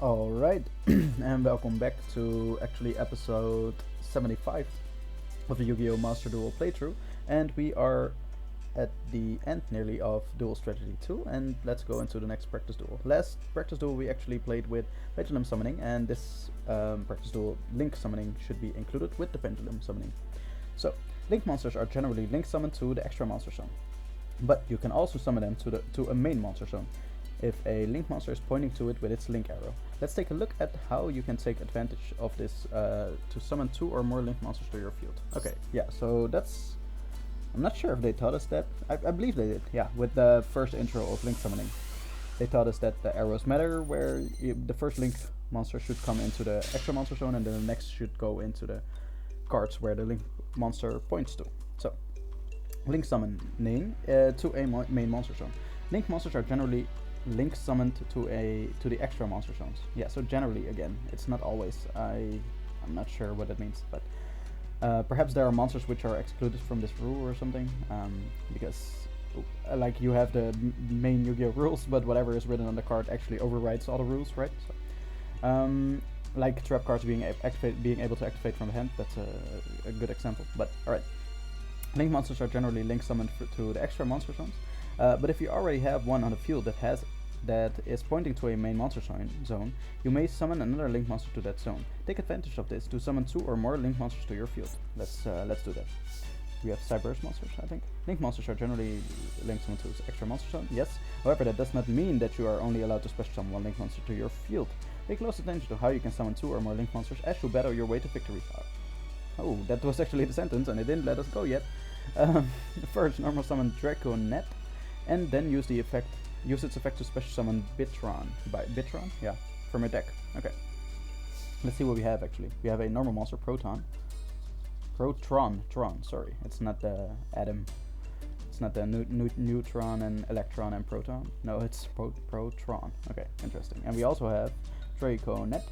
Alright, and welcome back to actually episode 75 of the Yu-Gi-Oh! Master Duel playthrough. And we are at the end nearly of Duel Strategy 2, and let's go into the next practice duel. Last practice duel we actually played with Pendulum Summoning, and this practice duel, Link Summoning, should be included with the Pendulum Summoning. So, Link monsters are generally Link summoned to the extra monster zone, but you can also summon them to a main monster zone if a Link monster is pointing to it with its Link arrow. Let's take a look at how you can take advantage of this to summon 2 or more Link monsters to your field. Okay, yeah, so that's... I'm not sure if they taught us that. I believe they did, yeah, with the first intro of Link summoning. They taught us that the arrows matter, where the first Link monster should come into the extra monster zone and then the next should go into the cards where the Link monster points to. So, Link summoning to a main monster zone. Link monsters are generally Link summoned to the extra monster zones. Yeah, so generally, again, it's not always. I'm not sure what that means, but perhaps there are monsters which are excluded from this rule or something, because like you have the main Yu-Gi-Oh rules, but whatever is written on the card actually overrides all the rules, right? So, like trap cards being able to activate from the hand. That's a good example. But all right, Link monsters are generally Link summoned to the extra monster zones. But if you already have one on the field that is pointing to a main monster zone, you may summon another Link monster to that zone. Take advantage of this to summon 2 or more Link monsters to your field. Let's do that. We have Cyberse monsters, I think. Link monsters are generally Link summoned to extra monster zone, yes. However, that does not mean that you are only allowed to special summon one Link monster to your field. Pay close attention to how you can summon 2 or more Link monsters as you battle your way to victory. Oh, that was actually the sentence, and it didn't let us go yet. First, normal summon Draconet, and then use its effect to special summon Bitron. Bitron? Yeah, from your deck. Okay. Let's see what we have actually. We have a normal monster, Tron, sorry. It's not the atom. It's not the neutron and electron and proton. No, it's Protron. Okay, interesting. And we also have Draconet.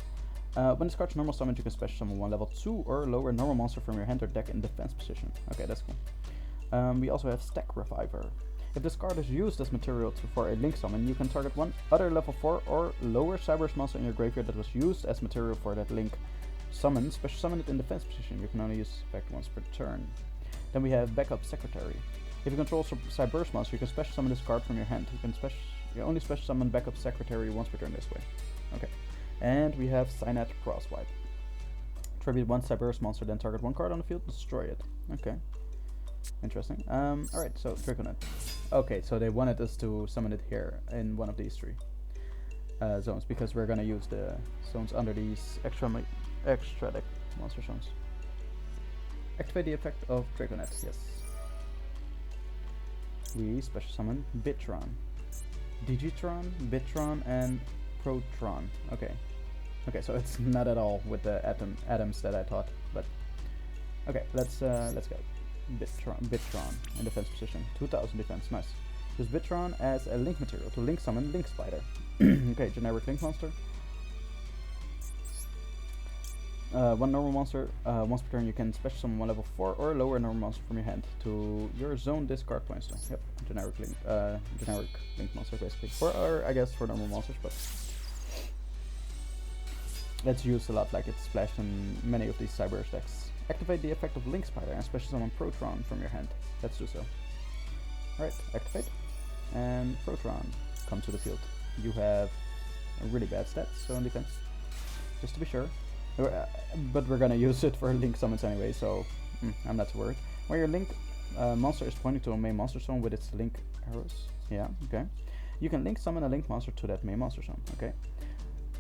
When this card's normal summoned, you can special summon one level 2 or lower normal monster from your hand or deck in defense position. Okay, that's cool. We also have Stack Reviver. If this card is used as material for a Link summon, you can target one other level 4 or lower Cyberse monster in your graveyard that was used as material for that Link summon. Special summon it in defense position. You can only use this effect once per turn. Then we have Backup Secretary. If you control Cyberse monster, you can special summon this card from your hand. You only special summon Backup Secretary once per turn this way. Okay. And we have Synat Crosswipe. Tribute one Cyberse monster, then target one card on the field, destroy it. Okay. Interesting. Alright, so Draconet. Okay, so they wanted us to summon it here in one of these 3 zones, because we're gonna use the zones under these extra deck monster zones. Activate the effect of Draconet, yes. We special summon Bitron, Digitron, Bitron, and Protron. Okay. Okay, so it's not at all with the atoms that I thought, but okay, let's go. Bitron in defense position, 2000 defense, nice. Use Bitron as a Link material to Link summon Link Spider. Okay, generic Link monster. One normal monster, once per turn you can special summon one level 4 or lower normal monster from your hand to your zone this card points to. Yep, generic Link monster basically. Or I guess for normal monsters, but it's used a lot, like it's splashed in many of these Cyberse decks. Activate the effect of Link Spider and special summon Protron from your hand. Let's do so. Alright, activate. And Protron, come to the field. You have a really bad stats, so in defense. Just to be sure. But we're gonna use it for Link summons anyway, so I'm not too worried. When your Link monster is pointing to a main monster zone with its Link arrows. Yeah, okay. You can Link summon a Link monster to that main monster zone, okay.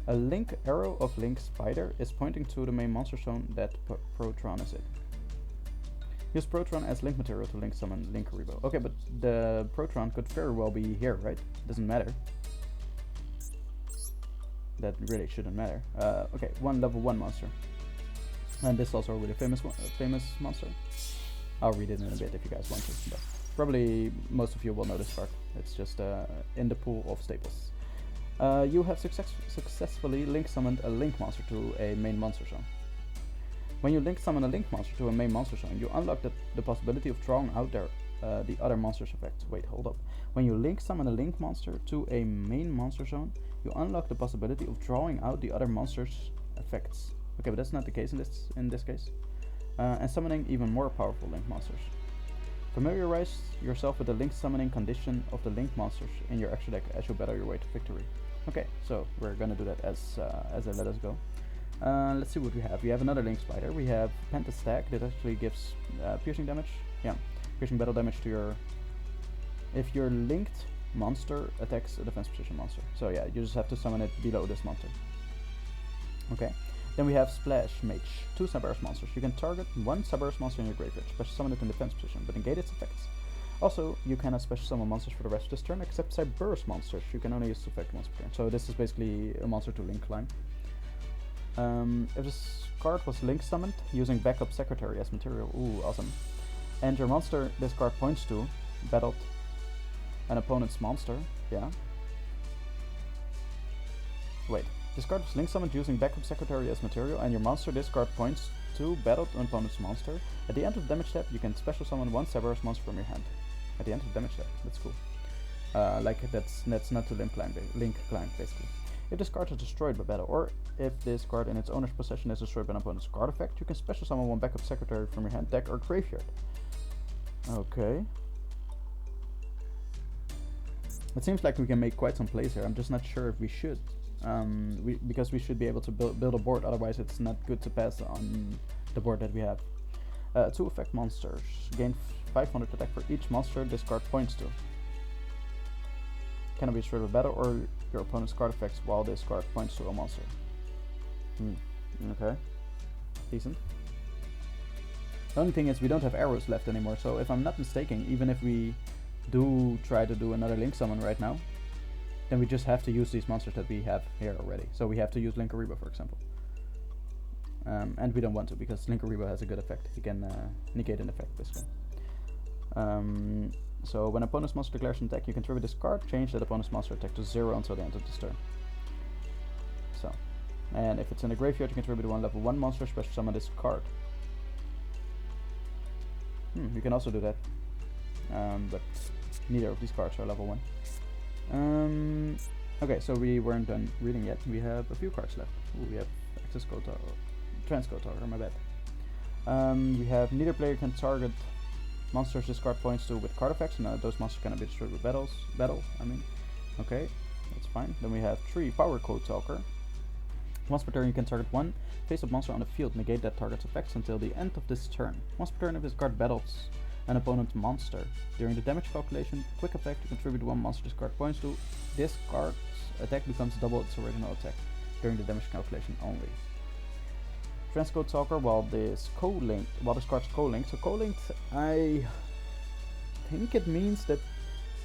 A Link arrow of Link Spider is pointing to the main monster zone that Protron is in. Use Protron as Link material to Link summon Link Rebo. Okay, but the Protron could very well be here, right? Doesn't matter. That really shouldn't matter. Okay, one level 1 monster. And this is also a really famous monster. I'll read it in a bit if you guys want to, but probably most of you will know this card. It's just in the pool of staples. You have successfully Link summoned a Link monster to a main monster zone. When you Link summon a Link monster to a main monster zone, you unlock the possibility of drawing out the other monster's effects. Wait, hold up. When you Link summon a Link monster to a main monster zone, you unlock the possibility of drawing out the other monster's effects. Okay, but that's not the case in this case. And summoning even more powerful link monsters. Familiarize yourself with the link summoning condition of the link monsters in your extra deck as you battle your way to victory. Okay, so we're gonna do that as they let us go. Let's see what we have. We have another link spider. We have Pentastack that actually gives piercing damage. Yeah, piercing battle damage to your... if your linked monster attacks a defense position monster. So yeah, you just have to summon it below this monster. Okay. Then we have Splash Mage, 2 Cyberse monsters. You can target 1 Cyberse monster in your graveyard, special summon it in defense position, but negate its effects. Also, you cannot special summon monsters for the rest of this turn except Cyberse monsters. You can only use this effect once per turn. So this is basically a monster to link climb. If this card was link summoned using backup secretary as material, ooh, awesome. And your monster this card points to battled an opponent's monster, yeah. Wait. This card was link summoned using backup secretary as material, and your monster this card points to battled an opponent's monster. At the end of the damage step, you can special summon 1 Cyberse monster from your hand. At the end of the damage step, that's cool. Like that's not to link climb basically. If this card is destroyed by battle, or if this card in its owner's possession is destroyed by an opponent's card effect, you can special summon 1 backup secretary from your hand, deck, or graveyard. Okay. It seems like we can make quite some plays here. I'm just not sure if we should. Because we should be able to build a board, otherwise it's not good to pass on the board that we have. 2 effect monsters. Gain 500 attack for each monster this card points to. Cannot be destroyed by battle or your opponent's card effects while this card points to a monster. Okay. Decent. The only thing is we don't have arrows left anymore, so if I'm not mistaken, even if we do try to do another link summon right now, then we just have to use these monsters that we have here already. So we have to use Linkariba, for example. And we don't want to, because Linkariba has a good effect. He can negate an effect, basically. So when opponent's monster declares an attack, you can trigger this card, change that opponent's monster attack to 0 until the end of this turn. So, and if it's in the graveyard, you can trigger 1 level 1 monster, special summon this card. You can also do that. But neither of these cards are level 1. Okay, so we weren't done reading yet. We have a few cards left. Ooh, we have Access Code Transcode Talker, my bad. We have neither player can target monsters this card points to with card effects, and those monsters cannot be destroyed with battle. Okay, that's fine. Then we have 3 Power Code Talker. Once per turn you can target 1 face-up monster on the field, negate that target's effects until the end of this turn. Once per turn if this card battles an opponent's monster. During the damage calculation, quick effect, you contribute 1 monster this card points to. This card's attack becomes double its original attack during the damage calculation only. Transcode Talker, while this card's co-linked. So co-linked, I think it means that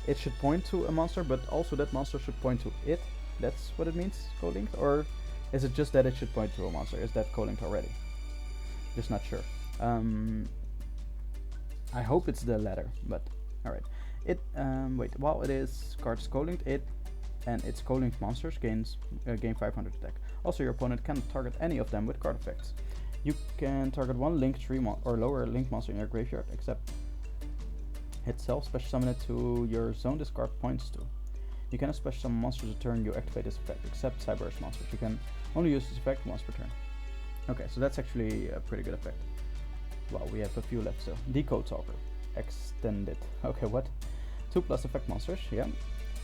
it should point to a monster, but also that monster should point to it. That's what it means, co-linked? Or is it just that it should point to a monster? Is that co-linked already? Just not sure. I hope it's the latter, but alright. Wait, while it is cards co-linked, it and its co-linked monsters gain 500 attack. Also, your opponent cannot target any of them with card effects. You can target 1 link 3 or lower link monster in your graveyard, except itself, special summon it to your zone this card points to. You cannot special summon monsters a turn you activate this effect, except Cyberse monsters. You can only use this effect once per turn. Okay, so that's actually a pretty good effect. Well, we have a few left still. Decode Talker. Extended. Okay, what? 2+ effect monsters, yeah.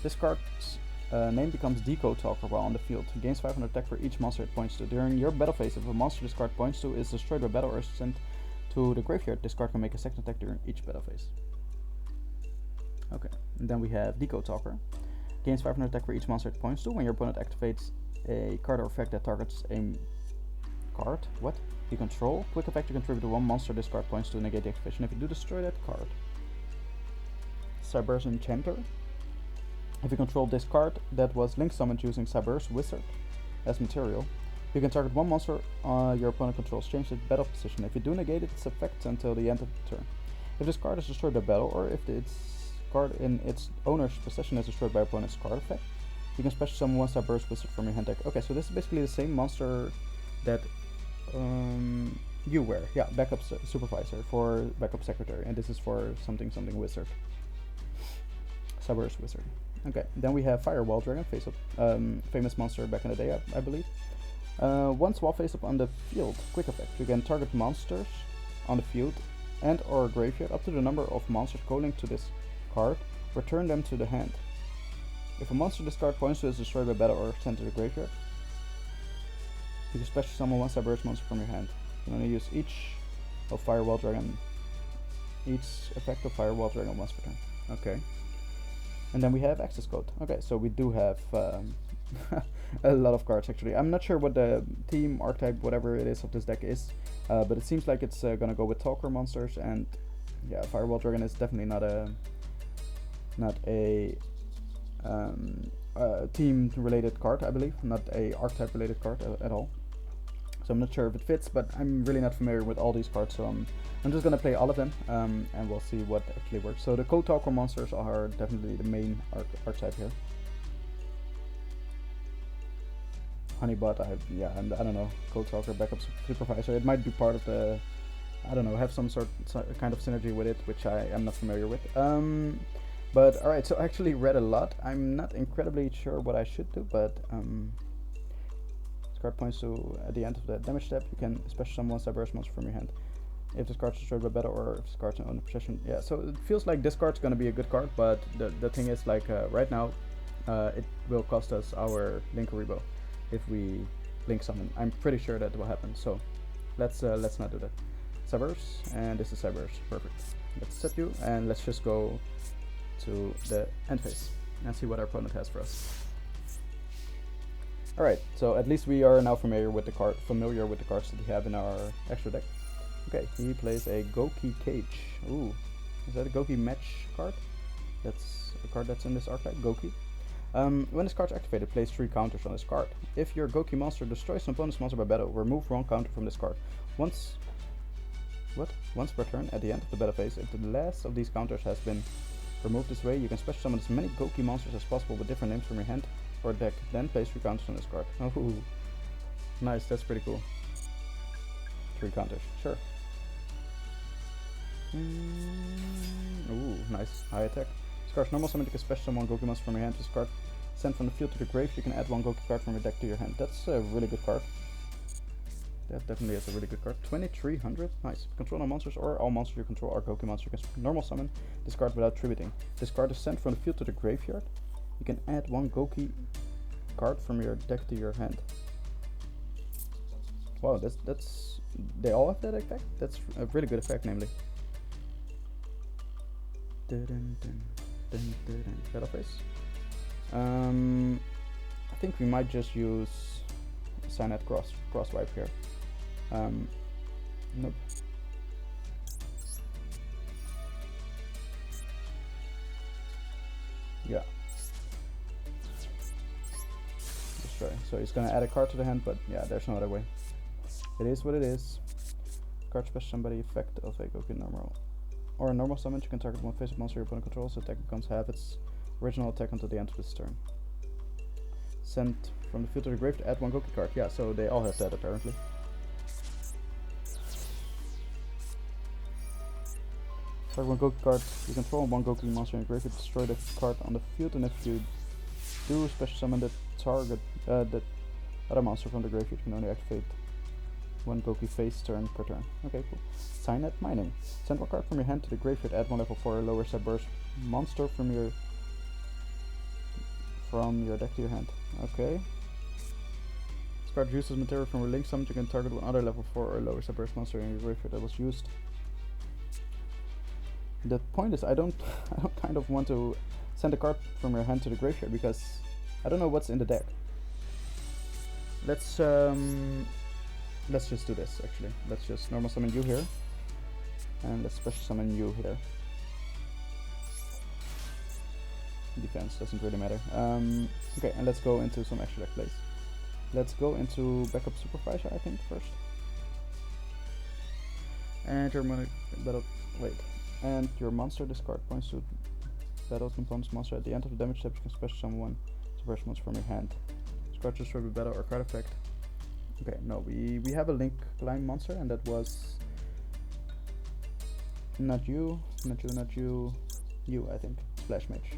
This card's name becomes Decode Talker while on the field. Gains 500 attack for each monster it points to. During your battle phase, if a monster this card points to is destroyed by battle or is sent to the graveyard, this card can make a second attack during each battle phase. Okay, and then we have Decode Talker. Gains 500 attack for each monster it points to. When your opponent activates a card or effect that targets a card, what? You control. Quick effect, you contribute to 1 monster this card points to, negate the activation if you do destroy that card. Cyberse Enchanter. If you control this card that was link summoned using Cyberse Wizard as material, you can target 1 monster your opponent controls, change its battle position. If you do, negate its effects until the end of the turn. If this card is destroyed by battle, or if its card in its owner's possession is destroyed by opponent's card effect, you can special summon 1 Cyberse Wizard from your hand deck. Okay, so this is basically the same monster that you wear. Yeah, backup supervisor for backup secretary, and this is for something wizard. Cyberse Wizard. Okay, then we have Firewall Dragon face up, famous monster back in the day, I believe. Once while face up on the field, quick effect. You can target monsters on the field and or graveyard up to the number of monsters correlating to this card. Return them to the hand. If a monster discard points to is destroyed by battle or sent to the graveyard, you can special summon one cyberse monster from your hand. You can only use each of Firewall Dragon. Each effect of Firewall Dragon once per turn. Okay. And then we have access code. Okay, so we do have a lot of cards actually. I'm not sure what the theme, archetype, whatever it is of this deck is, but it seems like it's gonna go with talker monsters, and yeah, Firewall Dragon is definitely not a team related card, I believe, not a archetype related card at all. So I'm not sure if it fits, but I'm really not familiar with all these cards, so I'm just gonna play all of them, and we'll see what actually works. So the Code Talker monsters are definitely the main archetype here. Honeybot, I don't know, Code Talker backup supervisor. It might be part of the, I don't know, have some kind of synergy with it, which I am not familiar with. But alright, so I actually read a lot. I'm not incredibly sure what I should do, but this card points to at the end of the damage step, you can special summon one cyberse monster from your hand. If this card's destroyed by battle or if this card's under possession. Yeah, so it feels like this card's gonna be a good card, but the thing is, like, right now, it will cost us our Linkuriboh if we link summon. I'm pretty sure that will happen, so let's not do that. Cyberse, and this is Cyberse, perfect. Let's set you, and let's just go to the end phase and see what our opponent has for us. Alright, so at least we are now familiar with the cards that we have in our extra deck. Okay, he plays a Goki Cage. Ooh, is that a Goki match card? That's a card that's in this archetype, Goki. When this card's activated, place 3 counters on this card. If your Goki monster destroys an opponent's monster by battle, remove 1 counter from this card. Once per turn at the end of the battle phase, if the last of these counters has been removed this way, you can special summon as many Goki monsters as possible with different names from your hand or deck, then place 3 counters on this card. Oh, nice, that's pretty cool. 3 counters, sure. Ooh, nice, high attack. This card's normal summon, you can special summon 1 Goki monster from your hand. This card sent from the field to the grave, you can add 1 Goki card from your deck to your hand. That's a really good card. That definitely is a really good card. 2300, nice. Control no monsters or all monsters you control are Goki monsters. You can normal summon this card without tributing. This card is sent from the field to the graveyard. You can add 1 Goki card from your deck to your hand. Wow, that's they all have that effect? That's a really good effect, namely. Battle phase. I think we might just use Signet cross wipe here. Nope. Yeah. Let's try. So he's gonna add a card to the hand, but yeah, there's no other way. It is what it is. Card special somebody effect of a Goki normal. Or a normal summon, you can target 1 face-up monster your opponent controls, so attack becomes half its original attack until the end of this turn. Sent from the field to the grave to add 1 Goki card. Yeah, so they all have that apparently. Target 1 Goki card, you control 1 Goki monster in the grave, you destroy the card on the field, and if you do special summon the target, the other monster from the graveyard, you can only activate 1 Goki face turn per turn. Okay, cool. Signet Mining. Send 1 card from your hand to the graveyard, add 1 level 4 or lower cyberse monster from your deck to your hand. Okay. This card uses material from a link summon, you can target 1 other level 4 or lower cyberse monster in your graveyard that was used. The point is, I don't kind of want to send a card from your hand to the graveyard because I don't know what's in the deck. Let's just do this actually. Let's just normal summon you here. And let's special summon you here. Defense doesn't really matter. Okay, and let's go into some extra deck plays. Let's go into backup supervisor, I think, first. And your your monster discard points to battle components monster. At the end of the damage step, you can special summon 1 cyberse monster from your hand. This card just destroyed by battle or card effect. Okay, no, we have a link climb monster, and that was not you, I think, Splash Mage.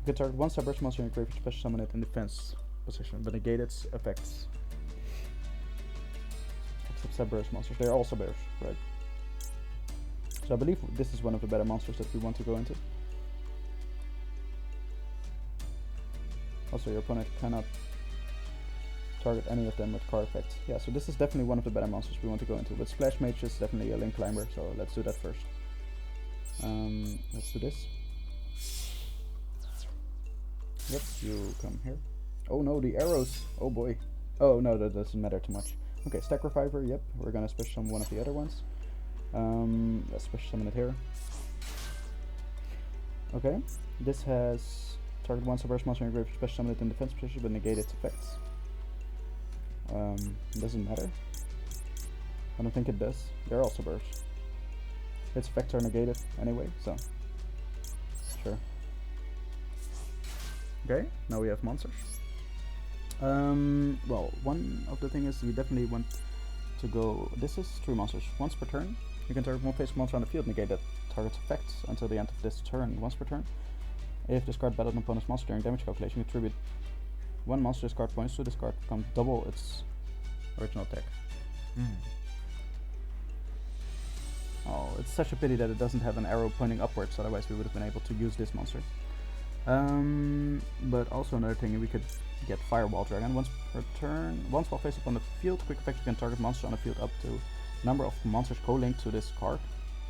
You can target one Cyberse monster in your graveyard, special summon it in defense position, but negate its effects. Except Cyberse monsters. They're all Cyberse, right? So I believe this is one of the better monsters that we want to go into. Also, your opponent cannot target any of them with card effects. Yeah, so this is definitely one of the better monsters we want to go into. But Splash Mage is definitely a Link Climber, so let's do that first. Let's do this. Yep, you come here. Oh no, the arrows! Oh boy. Oh no, that doesn't matter too much. Okay, Stack Reviver, yep. We're gonna special summon one of the other ones. Let's special summon it here. Okay, this has target one Cyberse monster in your graveyard, special summon it in defense position, but negate its effects. Doesn't matter. I don't think it does. They're all Cyberse. Its effects are negated anyway, so sure. Okay, now we have monsters. Well, one of the things is we definitely want to go. This is 3 monsters. Once per turn, you can target one face monster on the field, negate that target's effects until the end of this turn. Once per turn, if this card battled an opponent's monster during damage calculation, you attribute 1 monster's card points to this card, becomes double its original attack. Oh, it's such a pity that it doesn't have an arrow pointing upwards, otherwise we would have been able to use this monster. But also another thing, we could get Fireball Dragon. Once per turn, once while face up on the field, quick effect, you can target monster on the field up to number of monsters co-linked to this card,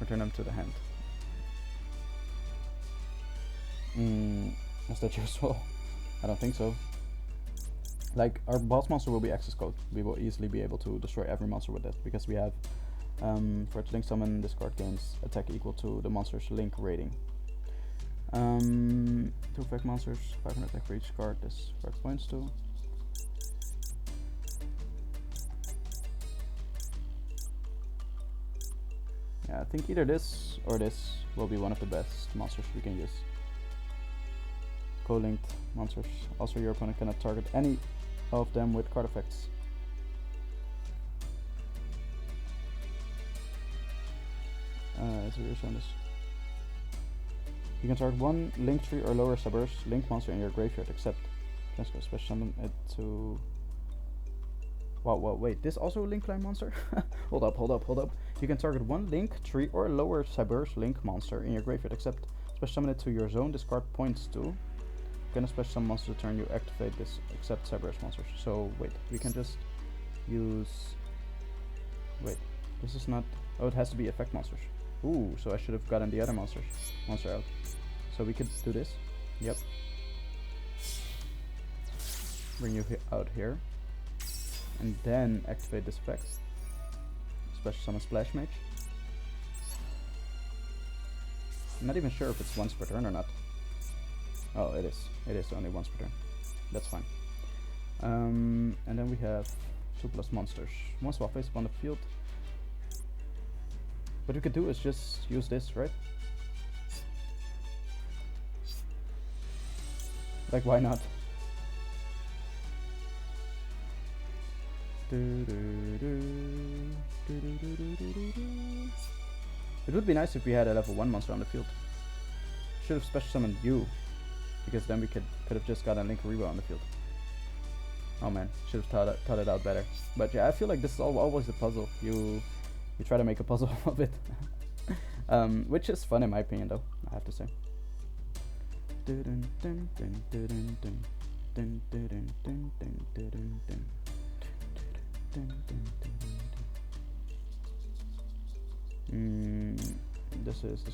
return them to the hand. Is that useful? I don't think so. Like, our boss monster will be access code. We will easily be able to destroy every monster with that, because we have, for its link summon, this card gains attack equal to the monster's link rating. 2 effect monsters, 500 attack for each card, this card points to. Yeah, I think either this or this will be one of the best monsters we can use. Co-linked monsters. Also, your opponent cannot target any of them with card effects. Is there on this? You can target 1 Link 3 or lower Cyberse Link monster in your graveyard, except let's go special summon it to. Wow, wait, this also a Link Climb monster? hold up. You can target 1 Link 3 or lower Cyberse Link monster in your graveyard, except special summon it to your zone. This card points to. Can a special summon monster turn you activate this except Cyberse monsters. So wait, we can just use. Wait, this is not. Oh, it has to be effect monsters. Ooh, so I should have gotten the other monster out. So we could do this. Yep. Bring you out here, and then activate this effect. Special summon Splash Mage. I'm not even sure if it's once per turn or not. Oh, it is. It is only once per turn. That's fine. And then we have 2+ monsters. Once while face up on the field. What we could do is just use this, right? Like, why not? It would be nice if we had a level 1 monster on the field. Should have special summoned you, because then we could have just got a Link Reba on the field. Oh man, should have thought it out better. But yeah, I feel like this is always a puzzle. You try to make a puzzle of it. Which is fun in my opinion, though, I have to say. This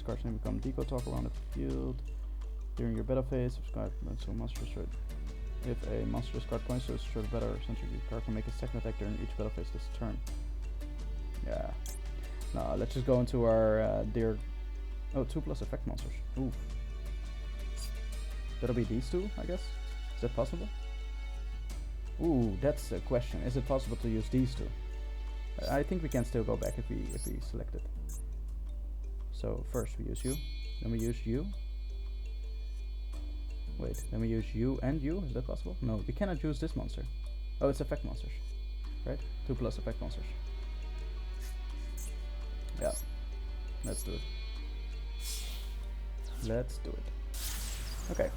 card's name become Deco Talk around the field. During your battle phase, subscribe to a monster destroyed. If a monster card points to a destroyed battle, essentially the card can make a second attack during each battle phase this turn. Yeah. No, let's just go into our dear. Oh, 2+ effect monsters. Oof. That'll be these 2, I guess. Is that possible? Ooh, that's the question. Is it possible to use these 2? I think we can still go back if we select it. So first we use you, then we use you. Wait, then we use you and you. Is that possible? No, we cannot use this monster. Oh, it's effect monsters, right? 2+ effect monsters. Yeah, let's do it. Let's do it. Okay.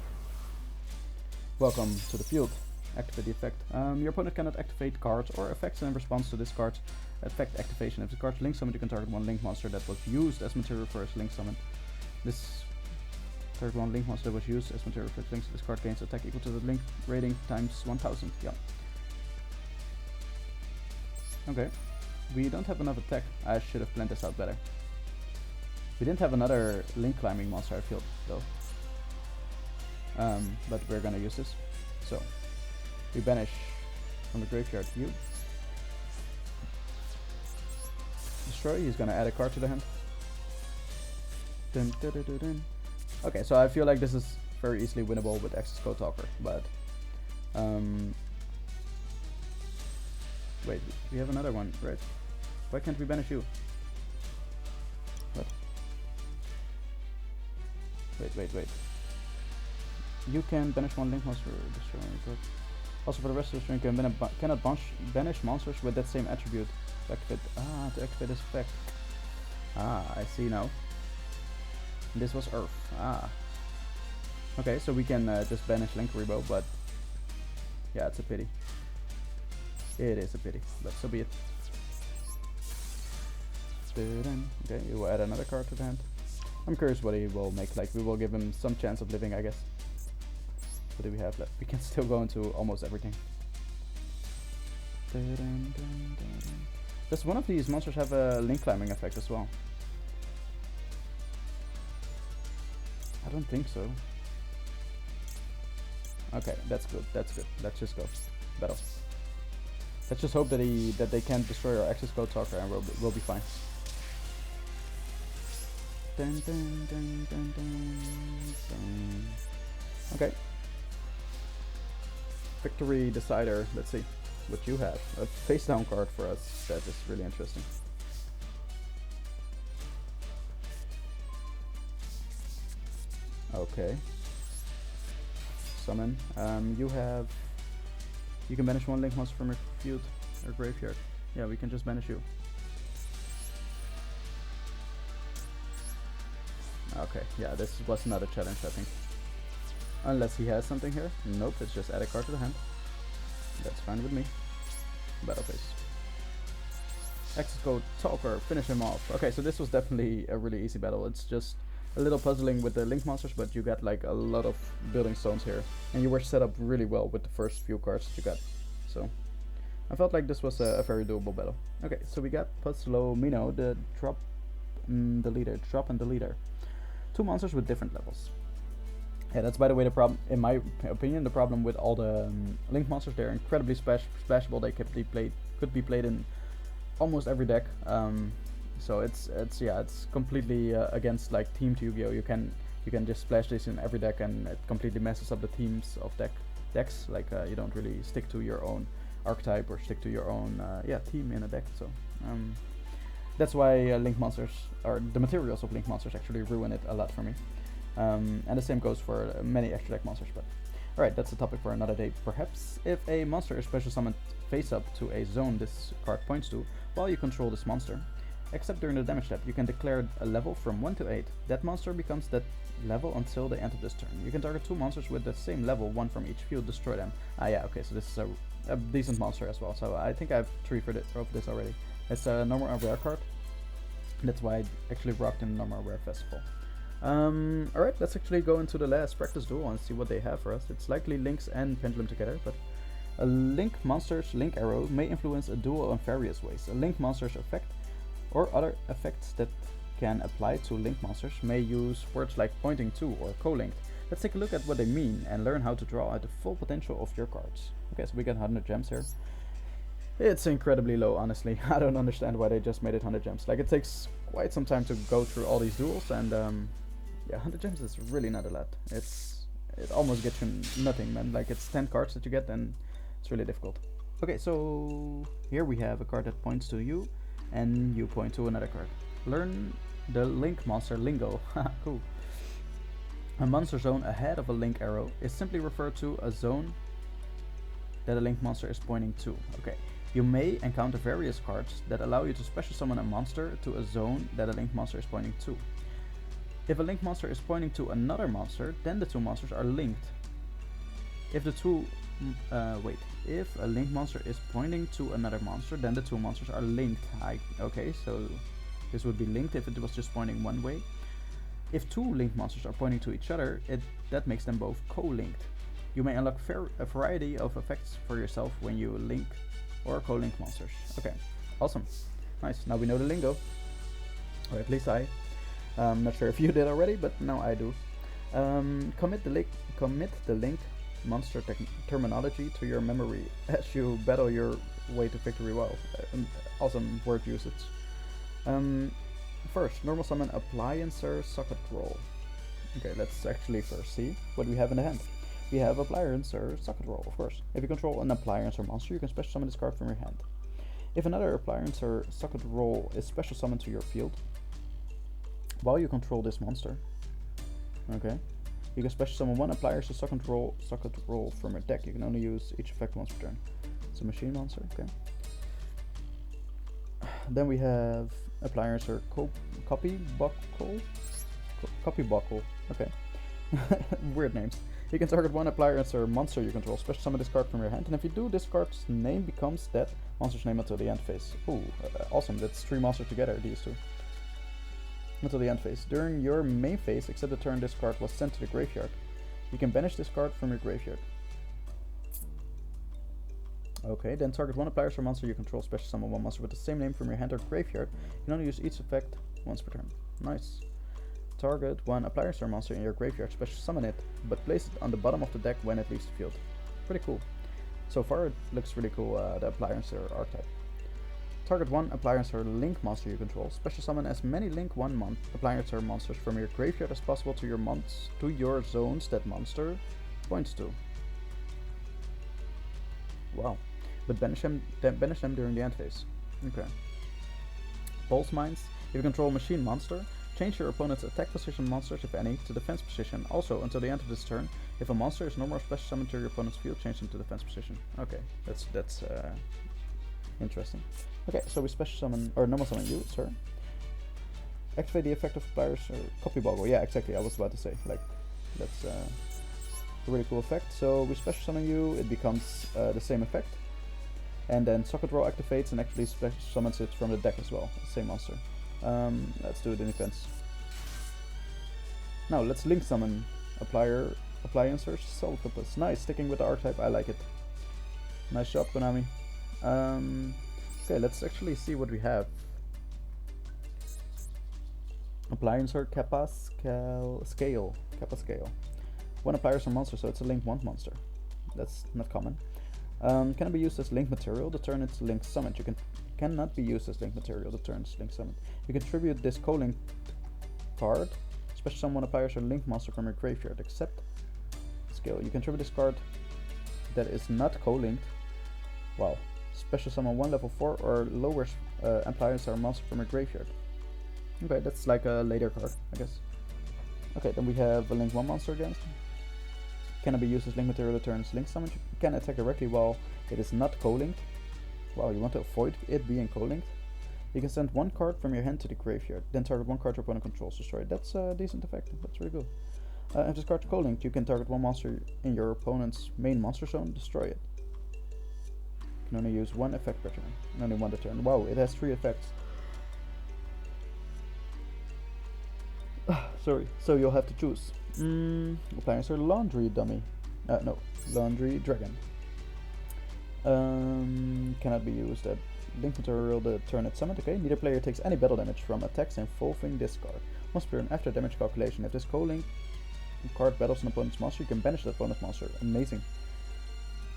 Welcome to the field. Activate the effect. Your opponent cannot activate cards or effects in response to this card's effect activation. If the card's link summoned, you can target one link monster that was used as material for its link summon. This target one link monster that was used as material for its link. This card gains attack equal to the link rating times 1000. Yeah. Okay. We don't have enough attack. I should have planned this out better. We didn't have another link climbing monster, I feel, though. But we're gonna use this. So, we banish from the graveyard you. Destroy, he's gonna add a card to the hand. Dun, dun, dun, dun, dun. Okay, so I feel like this is very easily winnable with Access Code Talker, but... wait, we have another one, right? Why can't we banish you? What? Wait. You can banish one link monster, destroy card. Also for the rest of the string, you can cannot banish monsters with that same attribute to activate this effect. I see now. This was Earth. Okay, so we can just banish Link Rebo, but yeah, it's a pity. It is a pity, but so be it. Okay, you will add another card to the hand. I'm curious what he will make. Like, we will give him some chance of living, I guess. What do we have left? We can still go into almost everything. Does one of these monsters have a link climbing effect as well? I don't think so. Okay, that's good. That's good. Let's just go battle. Let's just hope that they can't destroy our Access Code Talker, and we'll be fine. Okay. Victory Decider. Let's see what you have. A face down card for us. That is really interesting. Okay. Summon. You can banish one link monster from your field or graveyard. Yeah, we can just banish you. Okay, yeah, this was not a challenge, I think. Unless he has something here. Nope, it's just add a card to the hand. That's fine with me. Battle phase. Access Code Talker, finish him off. Okay, so this was definitely a really easy battle. It's just a little puzzling with the link monsters, but you got like a lot of building stones here. And you were set up really well with the first few cards that you got. So, I felt like this was a very doable battle. Okay, so we got Puzzlomino, the drop and the leader. Two monsters with different levels. Yeah, that's by the way the problem, in my opinion, the problem with all the link monsters. They're incredibly splashable. They could be played in almost every deck. So it's completely against like team to Yu-Gi-Oh. You can just splash this in every deck, and it completely messes up the teams of decks. Like you don't really stick to your own archetype or stick to your own team in a deck. So that's why link monsters, or the materials of link monsters, actually ruin it a lot for me. And the same goes for many extra deck monsters. But alright, that's a topic for another day perhaps. If a monster is special summoned face up to a zone this card points to while you control this monster, except during the damage step, you can declare a level from 1 to 8. That monster becomes that level until the end of this turn. You can target two monsters with the same level, one from each field, destroy them. Yeah, okay, so this is a decent monster as well. So I think I have 3 for this already. It's a normal and rare card. That's why I actually rocked in the normal rare festival. Alright, let's actually go into the last practice duel and see what they have for us. It's likely Lynx and Pendulum together, but a Link monster's Link arrow may influence a duel in various ways. A Link monster's effect or other effects that can apply to Link monsters may use words like pointing to or co-linked. Let's take a look at what they mean and learn how to draw out the full potential of your cards. Okay, so we got 100 gems here. It's incredibly low, honestly. I don't understand why they just made it 100 gems. Like, it takes quite some time to go through all these duels, and yeah, 100 gems is really not a lot. It almost gets you nothing, man. Like, it's 10 cards that you get, and it's really difficult. Okay, so here we have a card that points to you, and you point to another card. Learn the Link monster lingo. Cool. A monster zone ahead of a Link arrow is simply referred to a zone that a Link monster is pointing to. Okay. You may encounter various cards that allow you to special summon a monster to a zone that a Link monster is pointing to. If a Link monster is pointing to another monster, then the two monsters are linked. If the two if a linked monster is pointing to another monster, then the two monsters are linked. Okay, so this would be linked if it was just pointing one way. If two linked monsters are pointing to each other, that makes them both co-linked. You may unlock a variety of effects for yourself when you link or co-link monsters. Okay, awesome, nice. Now we know the lingo, or at least I. Not sure if you did already, but now I do. Commit the link monster terminology to your memory as you battle your way to victory. Wow, awesome word usage. First, normal summon Appliancer socket roll. Okay, let's actually first see what we have in the hand. We have Appliancer socket roll, of course. If you control an Appliancer monster, you can special summon this card from your hand. If another Appliancer socket roll is special summoned to your field, while you control this monster, okay, you can special summon one Appliancer socket roll from your deck. You can only use each effect once per turn. It's a machine monster, okay. Then we have Appliancer copy buckle, okay. Weird names. You can target one Appliancer monster you control, special summon this card from your hand, and if you do, this card's name becomes that monster's name until the end phase. Ooh, awesome, that's 3 monsters together, these two. Until the end phase. During your main phase, except the turn this card was sent to the graveyard, you can banish this card from your graveyard. Okay, then target one Appliancer monster you control, special summon one monster with the same name from your hand or graveyard. You can only use each effect once per turn. Nice. Target one Appliancer monster in your graveyard, special summon it, but place it on the bottom of the deck when it leaves the field. Pretty cool. So far it looks really cool, the Appliancer archetype. Target one Appliancer link monster you control, special summon as many link 1 Appliancer monsters from your graveyard as possible to your zones that monster points to. Wow. But banish them during the end phase. Okay. Pulse Mines. If you control a machine monster, change your opponent's attack position monsters, if any, to defense position. Also, until the end of this turn, if a monster is normal or special summoned to your opponent's field, change them to defense position. Okay, that's interesting. Okay, so we special summon, or normal summon you, sir. Activate the effect of players or copy boggle. Yeah, exactly, I was about to say. Like, that's a really cool effect. So we special summon you, it becomes the same effect. And then Socket Roll activates and actually special summons it from the deck as well. Same monster. Let's do it in defense. Now let's link summon Appliancer Soltopus. Nice, sticking with the archetype, I like it. Nice job, Konami. Okay, let's actually see what we have. Appliancer Kappa Scale. One Appliancer monster, so it's a link 1 monster. That's not common. Can be used as link material the turn it's link summoned. You cannot be used as link material the turn it's link summoned. You contribute this co-link card, special summon Appliancer link monster from your graveyard, except skill. You contribute this card that is not co-linked. Wow. Special summon 1 level 4 or lower Appliancer monster from your graveyard. Okay, that's like a later card, I guess. Okay, then we have a link 1 monster against. Cannot be used as link material the turn it's link summoned. You can attack directly while it is not co-linked. Wow, you want to avoid it being co-linked. You can send 1 card from your hand to the graveyard, then target 1 card your opponent controls, destroy it. That's a decent effect, that's really good. If this card is co-linked, you can target 1 monster in your opponent's main monster zone, destroy it. You can only use 1 effect per turn, and only 1 per turn. Wow, it has 3 effects. Sorry, so you'll have to choose. Appliancer Laundry Dummy. No, Laundry Dragon. Cannot be used at link material the turn it's summoned. Okay, neither player takes any battle damage from attacks involving this card. Once per turn after damage calculation, if this co-link card battles an opponent's monster, you can banish the opponent's monster. Amazing.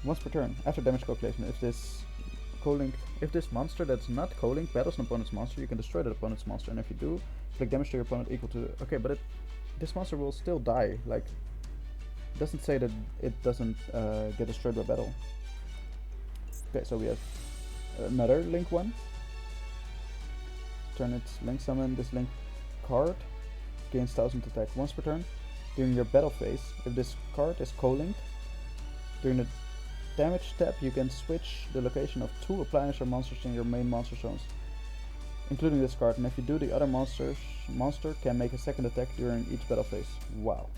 Once per turn after damage calculation, if this monster that's not co-linked battles an opponent's monster, you can destroy that opponent's monster, and if you do, inflict damage to your opponent equal to. Okay, but this monster will still die. Like, it doesn't say that it doesn't get destroyed by battle. Okay, so we have another link 1. Turn its link summon this link card. Gains 1000 attack once per turn. During your battle phase, if this card is co-linked, during the damage step you can switch the location of 2 Appliancer monsters in your main monster zones, including this card, and if you do, the other monster can make a second attack during each battle phase. Wow.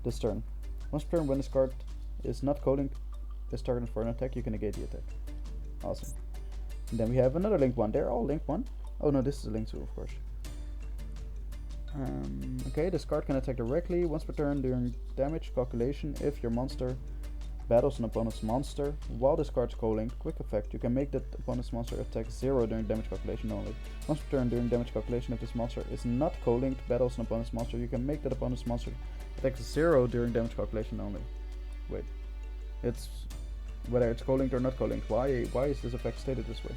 This turn. Once per turn, when this card is not calling this target for an attack, you can negate the attack. Awesome. And then we have another link 1. They're all link 1. Oh no, this is a link 2, of course. Okay, this card can attack directly once per turn during damage calculation if your monster battles an opponent's monster. While this card's co-linked, quick effect, you can make that opponent's monster attack 0 during damage calculation only. Once per turn during damage calculation, if this monster is not co-linked, battles an opponent's monster, you can make that opponent's monster attack 0 during damage calculation only. Wait, it's whether it's co-linked or not co-linked. Why is this effect stated this way?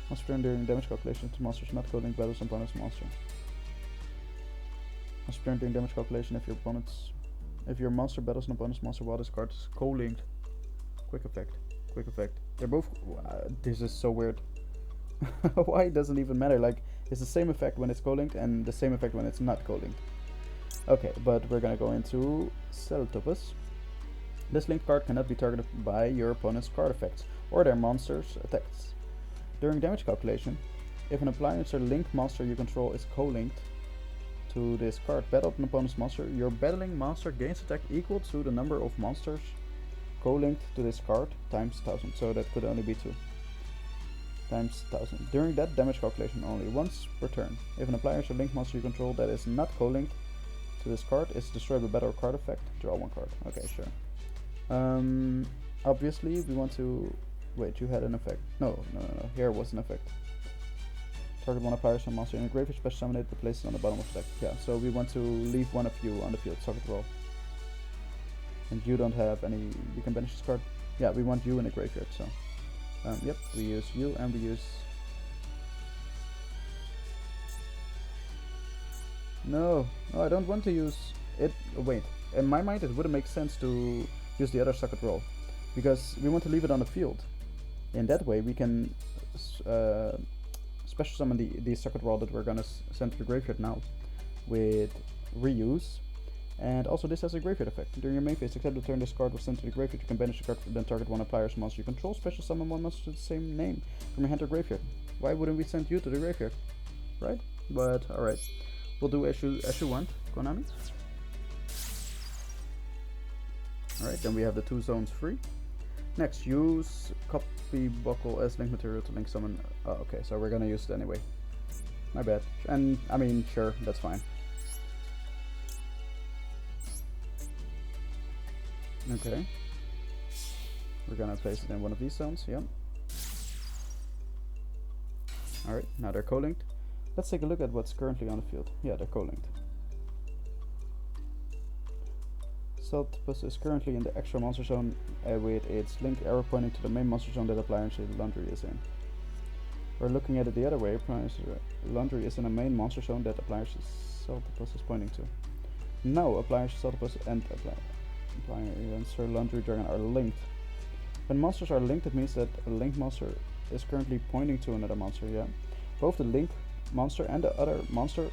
Once per turn during damage calculation, if the monster is not co-linked, battles an opponent's monster. Once per turn during damage calculation, if your monster battles an opponent's monster while this card is co-linked. Quick effect. Quick effect. They're both... this is so weird. Why it doesn't even matter? Like, it's the same effect when it's co-linked and the same effect when it's not co-linked. Okay, but we're gonna go into Celtopus. This linked card cannot be targeted by your opponent's card effects or their monster's attacks. During damage calculation, if an Appliancer linked monster you control is co-linked to this card, battle an opponent's monster, your battling monster gains attack equal to the number of monsters co-linked to this card times 1000, so that could only be 2 times 1000. During that damage calculation only, once per turn. If an Appliancer linked monster you control that is not co-linked to this card is destroyed by battle card effect, draw 1 card. Okay, sure. Obviously we want to... Wait, you had an effect. No, here was an effect. Target one Appliancer monster in a graveyard, special summon it, but place it on the bottom of the deck. Yeah, so we want to leave one of you on the field, socket roll. And you don't have any... You can banish this card. Yeah, we want you in the graveyard, so... yep, we use you and we use... No, I don't want to use it. Wait, in my mind it wouldn't make sense to use the other socket roll, because we want to leave it on the field. In that way we can special summon the socket roll that we're gonna send to the graveyard now with reuse. And also this has a graveyard effect. During your main phase, except the turn this card was sent to the graveyard, you can banish the card, then target one Appliancer monster you control, special summon one monster with the same name from your hand to graveyard. Why wouldn't we send you to the graveyard? Right? But alright. We'll do as you want, Konami. Alright, then we have the 2 zones free. Next, use copy buckle as link material to link summon. Oh, okay, so we're gonna use it anyway. My bad. And I mean, sure, that's fine. Okay. We're gonna place it in one of these zones, yep. Alright, now they're co-linked. Let's take a look at what's currently on the field. Yeah, they're co-linked. Celtopus is currently in the extra monster zone with its link arrow pointing to the main monster zone that Appliancer Laundry is in. We're looking at it the other way. Appliancer Laundry is in a main monster zone that Appliancer Celtopus is pointing to. Now Appliancer Celtopus and Appliancer Laundry Dragon are linked. When monsters are linked, it means that a linked monster is currently pointing to another monster, yeah? Both the linked monster and the other monster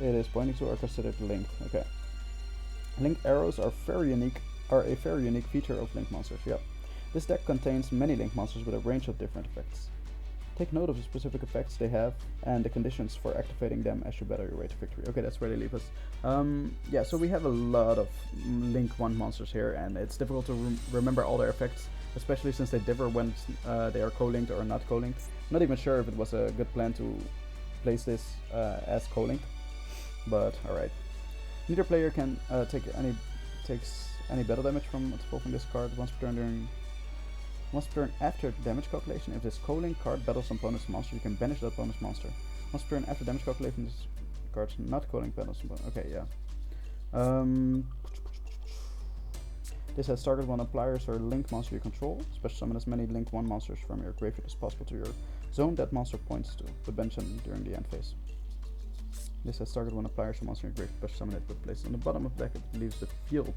it is pointing to are considered linked. Okay. Linked arrows are a very unique feature of linked monsters. Yep. This deck contains many linked monsters with a range of different effects. Take note of the specific effects they have and the conditions for activating them as you battle your way to victory. Okay, that's where they leave us. Yeah, so we have a lot of Link 1 monsters here, and it's difficult to remember all their effects, especially since they differ when they are co-linked or not co-linked. I'm not even sure if it was a good plan to place this as co-linked, but alright. Neither player can takes any battle damage from involving this card once per turn after damage calculation. If this co-linked card battles an opponent's monster, you can banish that opponent's monster. Once per turn after damage calculation, this card's not co-linked battles an opponent. Okay, yeah. This has target one Appliancer or link monster you control. Special summon as many link 1 monsters from your graveyard as possible to your zone that monster points to, but bench them during the end phase. This has target one Appliancer monster in your graveyard, special summon it, but place it on the bottom of the deck, it leaves the field.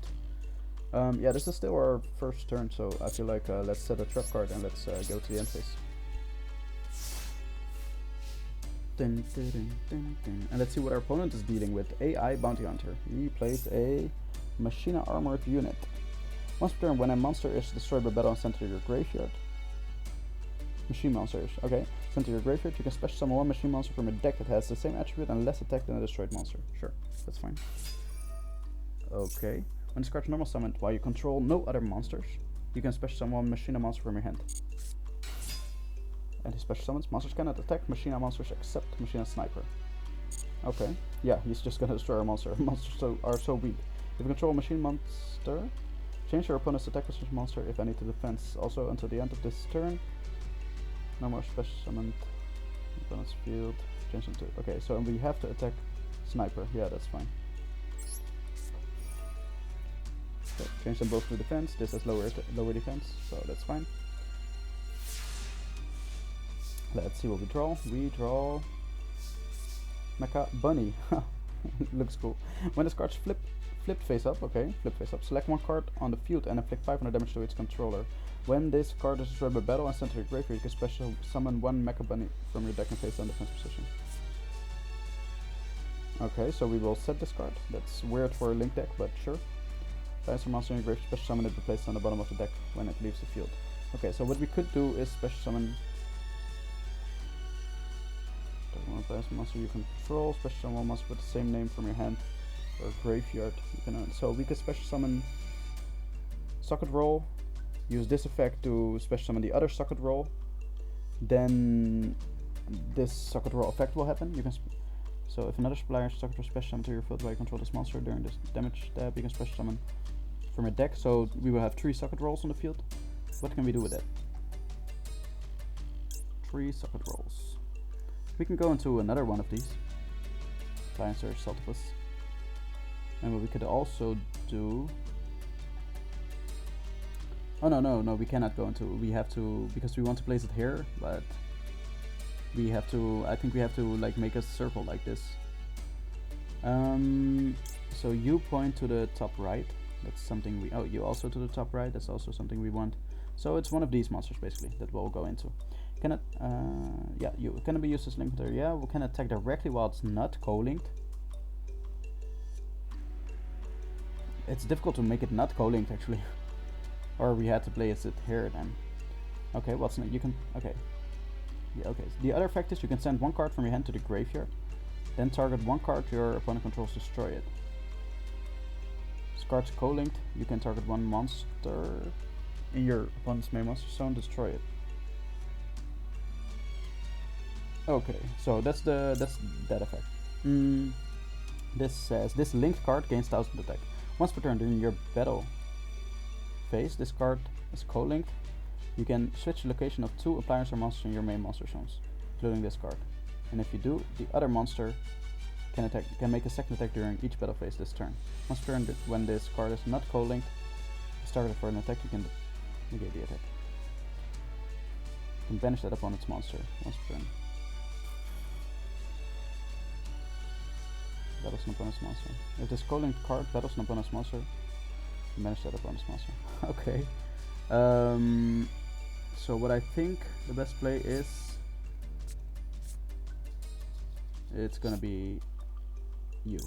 Yeah, this is still our first turn, so I feel like let's set a trap card and let's go to the end phase. Dun, dun, dun, dun, dun. And let's see what our opponent is dealing with. AI Bounty Hunter. He plays a Machina Armored unit. Once per turn, when a monster is destroyed by battle and sent to your graveyard. Machine monsters, okay. Sent to your graveyard, you can special summon one machine monster from a deck that has the same attribute and less attack than a destroyed monster. Sure, that's fine. Okay. When this card is normal summoned while you control no other monsters, you can special summon Machina monster from your hand. And he special summons monsters cannot attack Machina monsters except Machina Sniper. Okay, yeah, he's just gonna destroy our monster. Monsters are so weak. If you control a machine monster, change your opponent's attack with monster, if any, to defense. Also, until the end of this turn, no more special summoned opponent's field. Change them to. Okay, so we have to attack Sniper. Yeah, that's fine. Okay, change them both to defense. This has lower defense, so that's fine. Let's see what we draw. We draw Mecha Bunny. Looks cool. When this card's flipped face up, okay, flip face up. Select one card on the field and inflict 500 damage to its controller. When this card is destroyed by battle and sent to the graveyard, you can special summon one Mecha Bunny from your deck and face down defense position. Okay, so we will set this card. That's weird for a link deck, but sure. Appliancer monster in your grave, special summon it, be placed on the bottom of the deck when it leaves the field. Okay, so what we could do is special summon one Appliancer monster you control, special summon one monster with the same name from your hand or graveyard. You can so we could special summon Socket Roll, use this effect to special summon the other Socket Roll, then this Socket Roll effect will happen. You can so if another supplier Socket Roll special summon to your field while you control this monster during this damage step, you can special summon from your deck. So we will have 3 Socket Rolls on the field. What can we do with that? 3 Socket Rolls. We can go into another one of these. Appliancer, Saltifus. And what we could also do... Oh no, we cannot go into... We have to... Because we want to place it here, but... We have to... I think we have to like make a circle like this. So you point to the top right. That's something we... Oh, you also to the top right. That's also something we want. So it's one of these monsters basically that we'll go into. Can it, yeah, can it be used as link material? Yeah, we can attack directly while it's not co-linked. It's difficult to make it not co-linked actually. Or we had to place it here then. Okay, what's not, you can, okay. Yeah, okay. The other effect is you can send one card from your hand to the graveyard. Then target one card your opponent controls, destroy it. This card's co-linked, you can target one monster in your opponent's main monster zone, destroy it. Okay, so that's that effect. This says this linked card gains 1000 attack. Once per turn during your battle phase, this card is co-linked. You can switch the location of 2 Appliancer monsters in your main monster zones, including this card. And if you do, the other monster can make a second attack during each battle phase this turn. Once per turn, when this card is not co-linked, is targeted for an attack, you can negate the attack. You can banish that opponent's monster once per turn. Battles an opponent's monster. If this co-linked card battles an opponent's monster, you manage that opponent's monster. Okay. So what I think the best play is, it's gonna be you.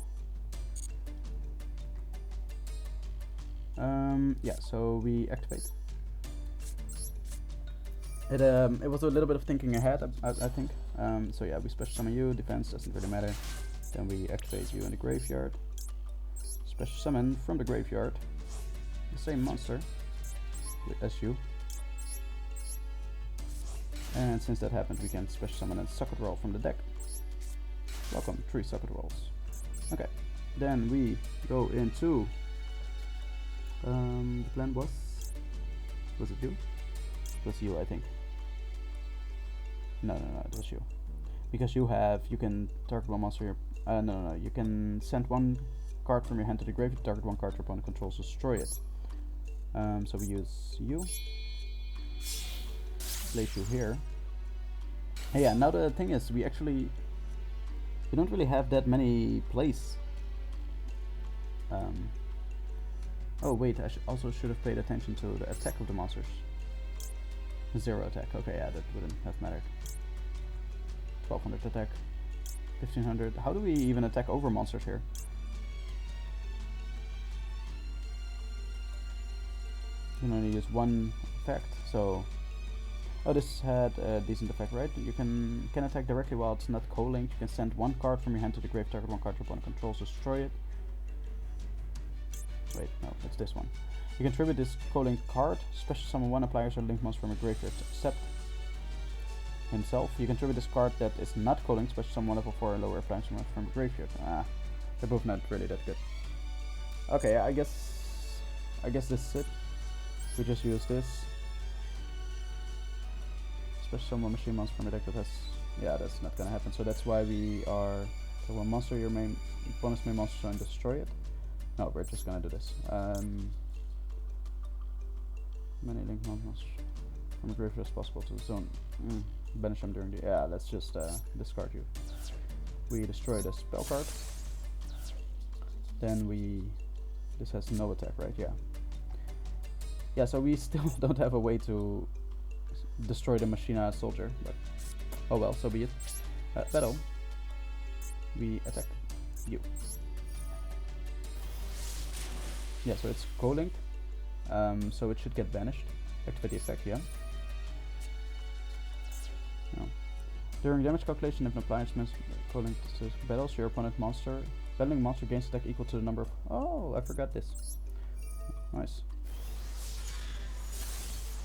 Yeah. So we activate. It was a little bit of thinking ahead, I think. So yeah, we special summon you. Defense doesn't really matter. Then we activate you in the graveyard. Special summon from the graveyard the same monster as you. And since that happened, we can special summon a Socket Roll from the deck. Welcome, 3 Socket Rolls. Okay, then we go into... the plan was it you? It was you, I think. No, it was you. Because you can target one monster. No, you can send one card from your hand to the graveyard, target one card your opponent controls, destroy it. So we use you. Place you here. Hey, yeah, now the thing is, we don't really have that many plays. Oh wait, I also should have paid attention to the attack of the monsters. 0 attack, okay, yeah, that wouldn't have mattered. 1200 attack, 1500. How do we even attack over monsters here? You can only use one effect, so... Oh, this had a decent effect, right? You can attack directly while it's not co-linked. You can send one card from your hand to the grave, target one card your opponent controls, destroy it. Wait, no, it's this one. You can tribute this co-linked card, special summon one appliancer linked monster from a graveyard except himself. You can tribute this card that is not co-linked, special summon one level 4 and lower appliancer monster from a graveyard. Ah, they're both not really that good. Okay, I guess this is it. We just use this. Special summon machine monster from a deck that has... Yeah, that's not gonna happen, so that's why we are... So one monster your main opponent's main monster and destroy it. No, we're just gonna do this. Many link monsters from a graveyard as possible to the zone. Banish them during the... Yeah, let's just discard you. We destroy the spell card. Then we... This has no attack, right? Yeah. Yeah, so we still don't have a way to destroy the Machina soldier, but oh well, so be it. Battle. We attack you. Yeah, so it's co-linked, so it should get banished. Activate the effect, yeah. No. During damage calculation, if an appliance co-linked to battles, your opponent monster, battling monster gains attack equal to the number of... Oh, I forgot this. Nice.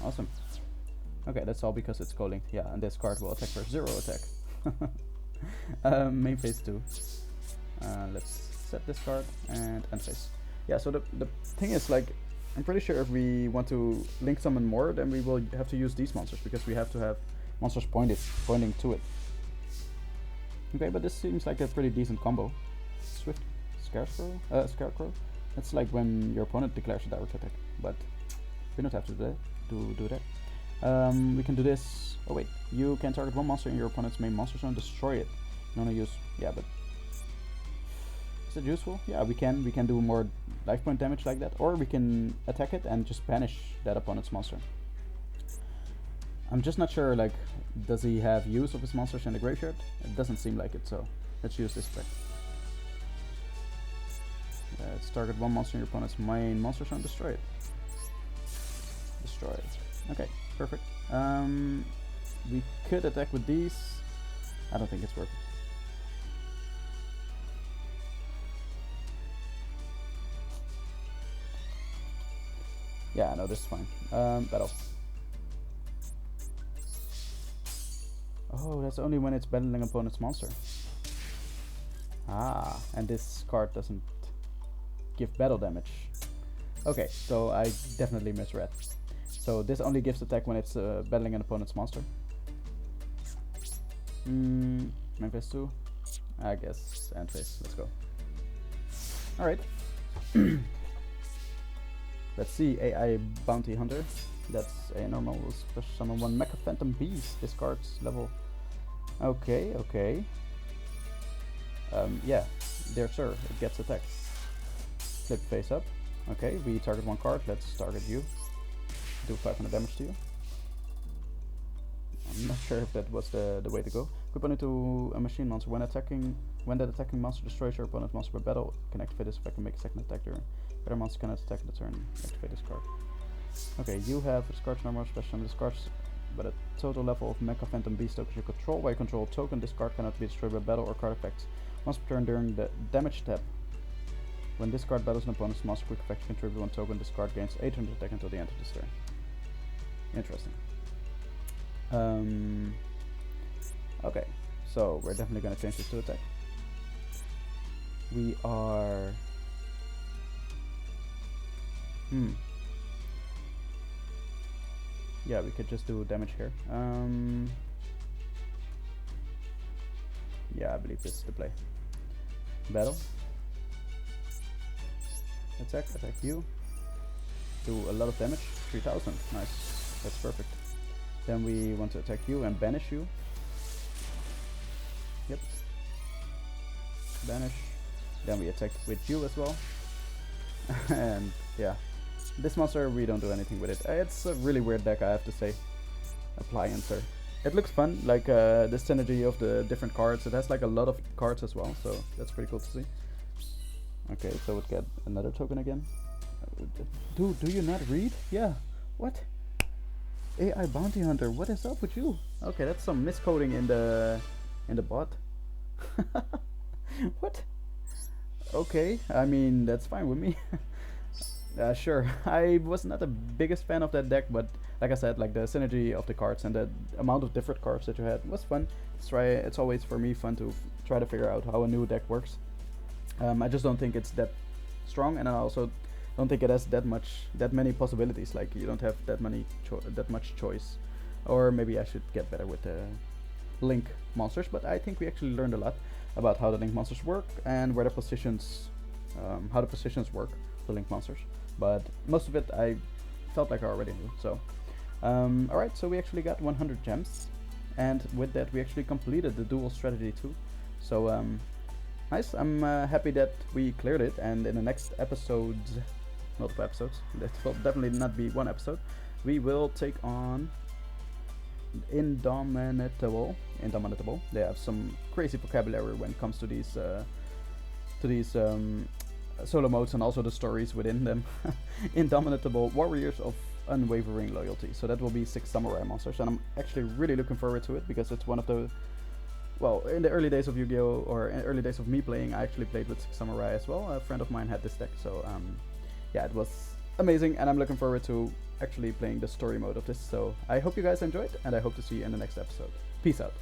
Awesome. Okay, that's all because it's co-linked. Yeah, and this card will attack for 0 attack. Main phase 2. Let's set this card and end phase. Yeah, so the thing is, like, I'm pretty sure if we want to link summon more, then we will have to use these monsters because we have to have monsters pointing to it. Okay, but this seems like a pretty decent combo. Swift Scarecrow. That's like when your opponent declares a direct attack, but we don't have to do that. We can do this. Oh wait, you can target one monster in your opponent's main monster zone, destroy it. You wanna use... Yeah, but is it useful? Yeah, we can do more life point damage like that, or we can attack it and just banish that opponent's monster. I'm just not sure, like, does he have use of his monsters in the graveyard? It doesn't seem like it, so let's use this effect. Let's target one monster in your opponent's main monster zone, destroy it. Destroy it. Okay, perfect. We could attack with these. I don't think it's worth it. Yeah, no, this is fine. Battle. Oh, that's only when it's battling opponent's monster. Ah, and this card doesn't give battle damage. Okay, so I definitely misread. So this only gives attack when it's battling an opponent's monster. Main phase 2. I guess end phase. Let's go. Alright. Let's see. AI Bounty Hunter. That's a normal special summon one Mecha Phantom Beast. Discards level. Okay, okay. Yeah, there sir, it gets attacked. Flip face up. Okay, we target one card. Let's target you. Do 500 damage to you. I'm not sure if that was the way to go. Equip into a machine monster. When that attacking monster destroys your opponent's monster by battle, can activate this effect and make a second attack during. Better monster cannot attack the turn. Activate this card. Okay, you have discards normal special discards, but a total level of Mecha Phantom Beast tokens you control. While you control a token, this card cannot be destroyed by battle or card effects. Once per turn during the damage step. When this card battles an opponent's monster, quick effect contribute one token. This card gains 800 attack until the end of this turn. Interesting. Okay, so we're definitely gonna change this to attack. We are... Yeah, we could just do damage here. Yeah, I believe this is the play. Battle. Attack you. Do a lot of damage. 3000. Nice. That's perfect. Then we want to attack you and banish you. Yep. Banish. Then we attack with you as well. And yeah. This monster, we don't do anything with it. It's a really weird deck, I have to say. Appliancer. It looks fun, like the synergy of the different cards. It has like a lot of cards as well, so that's pretty cool to see. Okay, so it get another token again. Dude, do you not read? Yeah. What? AI Bounty Hunter, what is up with you? Okay, that's some miscoding in the bot. What? Okay, I mean, that's fine with me. Sure. I was not the biggest fan of that deck, but like I said, like the synergy of the cards and the amount of different cards that you had was fun. It's always for me fun to try to figure out how a new deck works. I just don't think it's that strong, and I also don't think it has that many possibilities. Like you don't have that much choice, or maybe I should get better with the link monsters. But I think we actually learned a lot about how the link monsters work and where the positions, how the positions work, the link monsters. But most of it I felt like I already knew. So, alright, so we actually got 100 gems, and with that we actually completed the dual strategy too. So, nice. I'm happy that we cleared it, and in the next episode, multiple episodes, that will definitely not be one episode, we will take on Indomitable. They have some crazy vocabulary when it comes to these solo modes and also the stories within them. Indomitable warriors of unwavering loyalty. So that will be 6 samurai monsters, and I'm actually really looking forward to it because it's one of the, well, in the early days of Yu-Gi-Oh, or in the early days of me playing, I actually played with 6 samurai as well. A friend of mine had this deck, so yeah, it was amazing, and I'm looking forward to actually playing the story mode of this. So I hope you guys enjoyed, and I hope to see you in the next episode. Peace out.